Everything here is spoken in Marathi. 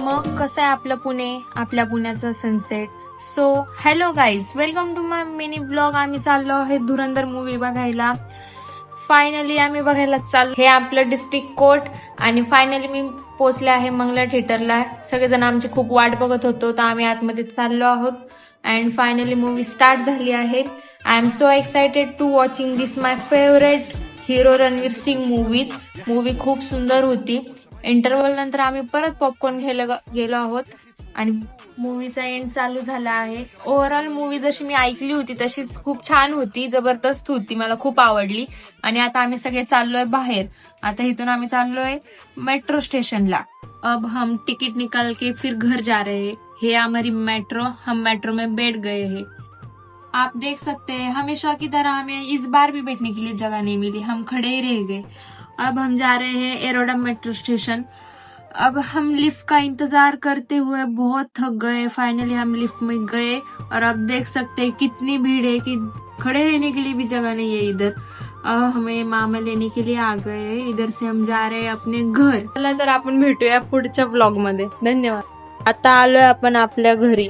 मग कसं आहे आपलं पुणे, आपल्या पुण्याचं sunset. So hello guys, welcome to my mini blog. आम्ही चाललो आहे धुरंधर मूवी बघायला. फायनली आम्ही बघायला चाललो. हे आपलं डिस्ट्रिक्ट कोर्ट आणि फायनली मी पोहोचले आहे मंगला थिएटरला. सगळेजण आमची खूप वाट बघत होतो, तर आम्ही आतमध्ये चाललो आहोत. अँड फायनली मूवी स्टार्ट झाली आहे. I am so excited to watching this my favourite hero Ranveer Singh movie खूप सुंदर होती. इंटरव्हल नंतर आम्ही परत पॉपकॉर्न घ्यायला गेलो आहोत आणि मूवीचा एंड चालू झाला आहे. ओव्हरऑल मूवी जशी मी ऐकली होती तशीच खूप छान होती, जबरदस्त होती, मला खूप आवडली. आणि आता आम्ही सगळे चाललोय बाहेर. आता इथून आम्ही चाललोय मेट्रो स्टेशनला. अब हम टिकट निकाल के फिर घर जा रहे हैं. हे हमारी मेट्रो, हम मेट्रो में बैठ गए हैं. आप देख सकते हैं हमेशा की तरह हमें इस बार भी बैठने के लिए जगह नहीं मिली, हम खड़े ही रह गए. अब हम जा रहे हैं एरोडम मेट्रो स्टेशन. अब हम लिफ्ट का इंतजार करते हुए बहुत थक गए. फाइनली हम लिफ्ट में गए और अब देख सकते हैं कितनी भीड़ है कि खड़े रहने के लिए भी जगह नहीं है इधर. अब हमें मामा लेने के लिए आ गए हैं. इधर से हम जा रहे हैं अपने घर. चला तर आपण भेटूया पुढच्या ब्लॉग मध्ये. धन्यवाद. आता आलोय आपण आपल्या घरी.